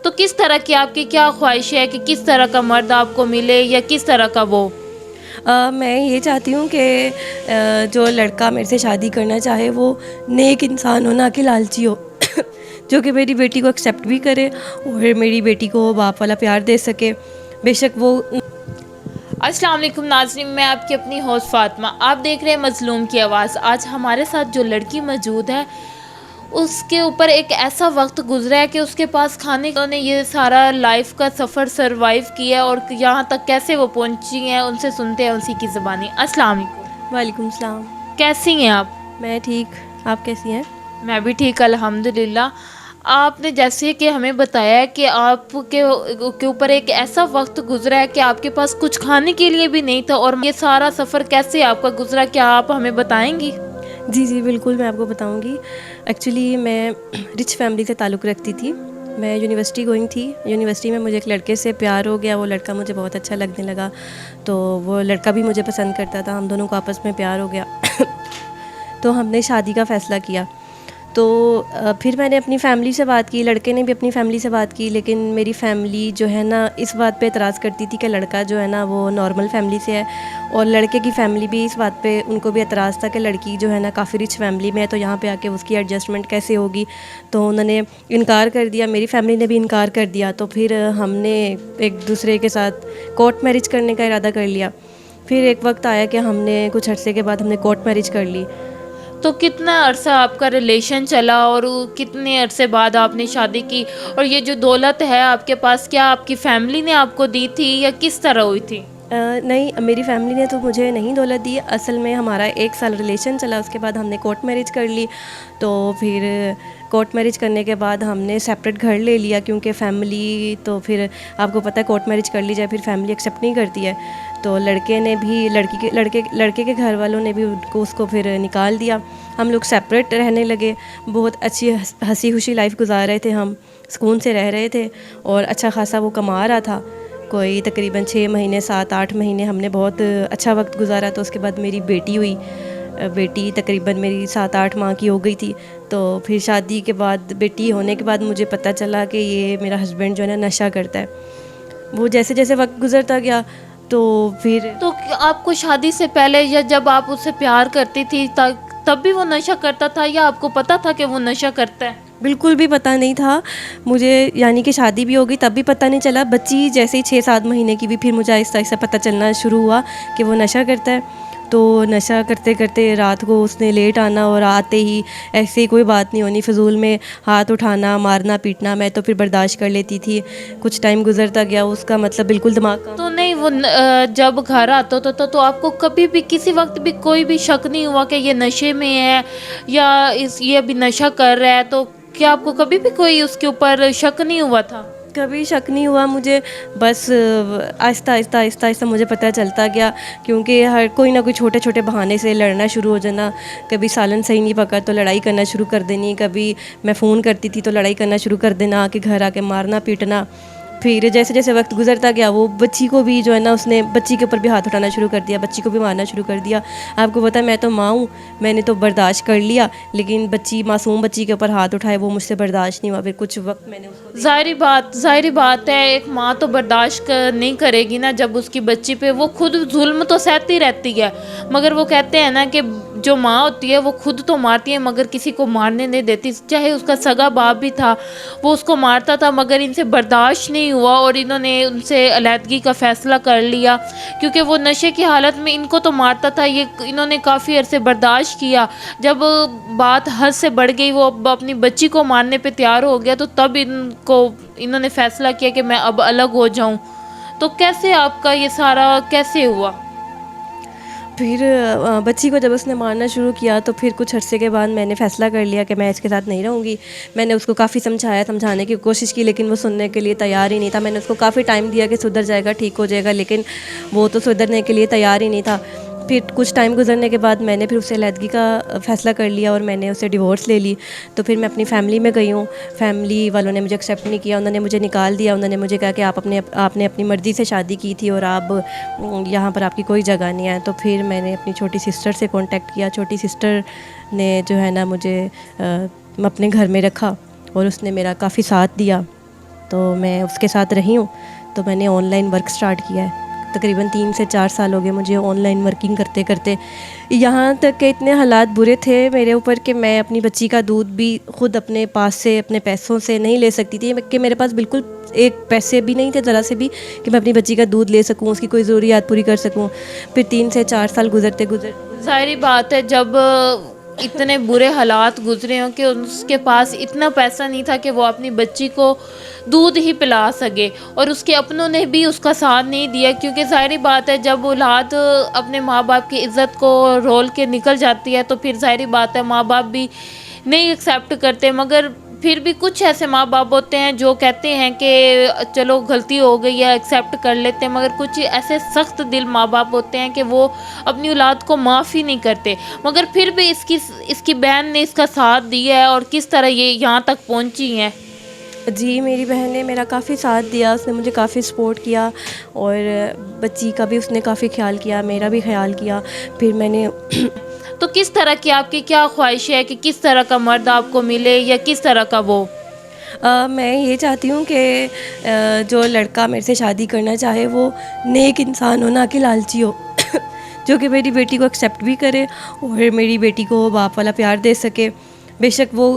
تو کس طرح کی آپ کی کیا خواہش ہے کہ کس طرح کا مرد آپ کو ملے یا کس طرح کا وہ؟ میں یہ چاہتی ہوں کہ جو لڑکا میرے سے شادی کرنا چاہے وہ نیک انسان ہو، نہ کہ لالچی ہو جو کہ میری بیٹی کو ایکسیپٹ بھی کرے اور میری بیٹی کو باپ والا پیار دے سکے. بے شک وہ السلام علیکم ناظرین، میں آپ کی اپنی ہوسٹ فاطمہ. آپ دیکھ رہے ہیں مظلوم کی آواز. آج ہمارے ساتھ جو لڑکی موجود ہے اس کے اوپر ایک ایسا وقت گزرا ہے کہ اس کے پاس کھانے کا نے یہ سارا لائف کا سفر سروائیو کیا اور یہاں تک کیسے وہ پہنچی ہیں ان سے سنتے ہیں اسی کی زبانی. السلام علیکم. وعلیکم السلام. کیسی ہیں آپ؟ میں ٹھیک، آپ کیسی ہیں؟ میں بھی ٹھیک الحمدللہ. آپ نے جیسے کہ ہمیں بتایا ہے کہ آپ کے اوپر ایک ایسا وقت گزرا ہے کہ آپ کے پاس کچھ کھانے کے لیے بھی نہیں تھا، اور یہ سارا سفر کیسے آپ کا گزرا، کیا آپ ہمیں بتائیں گی؟ جی بالکل، میں آپ کو بتاؤں گی. ایکچولی میں رچ فیملی سے تعلق رکھتی تھی. میں یونیورسٹی گوئنگ تھی. یونیورسٹی میں مجھے ایک لڑکے سے پیار ہو گیا. وہ لڑکا مجھے بہت اچھا لگنے لگا، تو وہ لڑکا بھی مجھے پسند کرتا تھا. ہم دونوں کو آپس میں پیار ہو گیا تو ہم نے شادی کا فیصلہ کیا. تو پھر میں نے اپنی فیملی سے بات کی، لڑکے نے بھی اپنی فیملی سے بات کی، لیکن میری فیملی جو ہے نا اس بات پہ اعتراض کرتی تھی کہ لڑکا جو ہے نا وہ نارمل فیملی سے ہے، اور لڑکے کی فیملی بھی اس بات پہ ان کو بھی اعتراض تھا کہ لڑکی جو ہے نا کافی رچ فیملی میں ہے، تو یہاں پہ آ کے اس کی ایڈجسٹمنٹ کیسے ہوگی. تو انہوں نے انکار کر دیا، میری فیملی نے بھی انکار کر دیا. تو پھر ہم نے ایک دوسرے کے ساتھ کورٹ میرج کرنے کا ارادہ کر لیا. پھر ایک وقت آیا کہ ہم نے کچھ عرصے کے بعد ہم نے کورٹ میرج کر لی. تو کتنا عرصہ آپ کا ریلیشن چلا اور کتنے عرصے بعد آپ نے شادی کی؟ اور یہ جو دولت ہے آپ کے پاس، کیا آپ کی فیملی نے آپ کو دی تھی یا کس طرح ہوئی تھی؟ نہیں، میری فیملی نے تو مجھے نہیں دولت دی. اصل میں ہمارا 1 سال ریلیشن چلا، اس کے بعد ہم نے کورٹ میرج کر لی. تو پھر کورٹ میرج کرنے کے بعد ہم نے سیپریٹ گھر لے لیا، کیونکہ فیملی تو پھر آپ کو پتہ ہے کورٹ میرج کر لی جائے پھر فیملی ایکسیپٹ نہیں کرتی ہے. تو لڑکے نے بھی لڑکے کے گھر والوں نے بھی اس کو پھر نکال دیا. ہم لوگ سیپریٹ رہنے لگے. بہت اچھی ہنسی خوشی لائف گزار رہے تھے، ہم سکون سے رہ رہے تھے، اور اچھا خاصا وہ کما رہا تھا. کوئی تقریباً 6 مہینے 7-8 مہینے ہم نے بہت اچھا وقت گزارا. تو اس کے بعد میری بیٹی ہوئی. بیٹی تقریباً میری 7-8 ماہ کی ہو گئی تھی. تو پھر شادی کے بعد، بیٹی ہونے کے بعد مجھے پتہ چلا کہ یہ میرا ہسبینڈ جو ہے نا نشہ کرتا ہے. وہ جیسے جیسے وقت گزرتا گیا تو پھر تو آپ کو شادی سے پہلے یا جب آپ اس سے پیار کرتی تھی تب بھی وہ نشہ کرتا تھا، یا آپ کو پتہ تھا کہ وہ نشہ کرتا ہے؟ بالکل بھی پتہ نہیں تھا مجھے، یعنی کہ شادی بھی ہو گئی تب بھی پتہ نہیں چلا. بچی جیسے ہی 6-7 مہینے کی بھی پھر مجھے آہستہ آہستہ پتہ چلنا شروع ہوا کہ وہ نشہ کرتا ہے. تو نشہ کرتے کرتے رات کو اس نے لیٹ آنا، اور آتے ہی ایسے ہی کوئی بات نہیں ہونی، فضول میں ہاتھ اٹھانا، مارنا پیٹنا. میں تو پھر برداشت کر لیتی تھی. کچھ ٹائم گزرتا گیا، اس کا مطلب بالکل دماغ کا تو نہیں، وہ جب گھر آتا تو آپ کو کبھی بھی کسی وقت بھی کوئی بھی شک نہیں ہوا کہ یہ نشے میں ہے یا یہ ابھی نشہ کر رہا ہے؟ تو کیا آپ کو کبھی بھی کوئی اس کے اوپر شک نہیں ہوا تھا؟ کبھی شک نہیں ہوا مجھے. بس آہستہ آہستہ مجھے پتہ چلتا گیا، کیونکہ ہر کوئی نہ کوئی چھوٹے چھوٹے بہانے سے لڑنا شروع ہو جانا. کبھی سالن صحیح نہیں پکا تو لڑائی کرنا شروع کر دینی. کبھی میں فون کرتی تھی تو لڑائی کرنا شروع کر دینا، آ کے گھر آ کے مارنا پیٹنا. پھر جیسے جیسے وقت گزرتا گیا وہ بچی کو بھی جو ہے نا اس نے بچی کے اوپر بھی ہاتھ اٹھانا شروع کر دیا، بچی کو بھی مارنا شروع کر دیا. آپ کو پتہ ہے میں تو ماں ہوں، میں نے تو برداشت کر لیا، لیکن معصوم بچی کے اوپر ہاتھ اٹھائے وہ مجھ سے برداشت نہیں ہوا. پھر کچھ وقت میں نے اس کو ظاہری بات ہے، ایک ماں تو برداشت نہیں کرے گی نا جب اس کی بچی پہ، وہ خود ظلم تو سہتی رہتی ہے، مگر وہ کہتے ہیں نا کہ جو ماں ہوتی ہے وہ خود تو مارتی ہے مگر کسی کو مارنے نہیں دیتی. چاہے اس کا سگا باپ بھی تھا وہ اس کو مارتا تھا، مگر ان سے برداشت نہیں ہوا اور انہوں نے ان سے علیحدگی کا فیصلہ کر لیا، کیونکہ وہ نشے کی حالت میں ان کو تو مارتا تھا. انہوں نے کافی عرصے برداشت کیا. جب بات حد سے بڑھ گئی، وہ اپنی بچی کو مارنے پہ تیار ہو گیا، تو تب انہوں نے فیصلہ کیا کہ میں اب الگ ہو جاؤں. تو کیسے آپ کا یہ سارا کیسے ہوا؟ پھر بچی کو جب اس نے مارنا شروع کیا تو پھر کچھ عرصے کے بعد میں نے فیصلہ کر لیا کہ میں اس کے ساتھ نہیں رہوں گی. میں نے اس کو کافی سمجھانے کی کوشش کی، لیکن وہ سننے کے لیے تیار ہی نہیں تھا. میں نے اس کو کافی ٹائم دیا کہ سدھر جائے گا، ٹھیک ہو جائے گا، لیکن وہ تو سدھرنے کے لیے تیار ہی نہیں تھا. پھر کچھ ٹائم گزرنے کے بعد میں نے پھر اس سے علیحدگی کا فیصلہ کر لیا اور میں نے اسے ڈیورس لے لی. تو پھر میں اپنی فیملی میں گئی ہوں. فیملی والوں نے مجھے ایکسیپٹ نہیں کیا، انہوں نے مجھے نکال دیا. انہوں نے مجھے کہا کہ آپ نے اپنی مرضی سے شادی کی تھی اور آپ یہاں پر آپ کی کوئی جگہ نہیں ہے. تو پھر میں نے اپنی چھوٹی سسٹر سے کانٹیکٹ کیا. چھوٹی سسٹر نے جو ہے نا مجھے اپنے گھر میں رکھا اور اس نے میرا کافی ساتھ دیا. تو میں اس کے ساتھ رہی ہوں. تو میں نے آن لائن ورک سٹارٹ کیا ہے. تقریباً 3 سے 4 سال ہو گئے مجھے آن لائن ورکنگ کرتے کرتے. یہاں تک کہ اتنے حالات برے تھے میرے اوپر کہ میں اپنی بچی کا دودھ بھی خود اپنے پاس سے اپنے پیسوں سے نہیں لے سکتی تھی, کہ میرے پاس بالکل ایک پیسے بھی نہیں تھے ذرا سے بھی کہ میں اپنی بچی کا دودھ لے سکوں, اس کی کوئی ضروریات پوری کر سکوں. پھر 3 سے 4 سال گزرتے ظاہری بات ہے جب اتنے برے حالات گزرے ہوں کہ اس کے پاس اتنا پیسہ نہیں تھا کہ وہ اپنی بچی کو دودھ ہی پلا سکے, اور اس کے اپنوں نے بھی اس کا ساتھ نہیں دیا, کیونکہ ظاہری بات ہے جب اولاد اپنے ماں باپ کی عزت کو رول کے نکل جاتی ہے تو پھر ظاہری بات ہے ماں باپ بھی نہیں ایکسیپٹ کرتے. مگر پھر بھی کچھ ایسے ماں باپ ہوتے ہیں جو کہتے ہیں کہ چلو غلطی ہو گئی ہے ایکسیپٹ کر لیتے ہیں, مگر کچھ ایسے سخت دل ماں باپ ہوتے ہیں کہ وہ اپنی اولاد کو معاف ہی نہیں کرتے. مگر پھر بھی اس کی بہن نے اس کا ساتھ دیا ہے, اور کس طرح یہ یہاں تک پہنچی ہیں. جی میری بہن نے میرا کافی ساتھ دیا, اس نے مجھے کافی سپورٹ کیا, اور بچی کا بھی اس نے کافی خیال کیا, میرا بھی خیال کیا. پھر میں نے تو کس طرح کی آپ کی کیا خواہش ہے کہ کس طرح کا مرد آپ کو ملے, یا کس طرح کا وہ؟ میں یہ چاہتی ہوں کہ جو لڑکا میرے سے شادی کرنا چاہے وہ نیک انسان ہو, نہ کہ لالچی ہو, جو کہ میری بیٹی کو ایکسیپٹ بھی کرے اور میری بیٹی کو باپ والا پیار دے سکے. بے شک وہ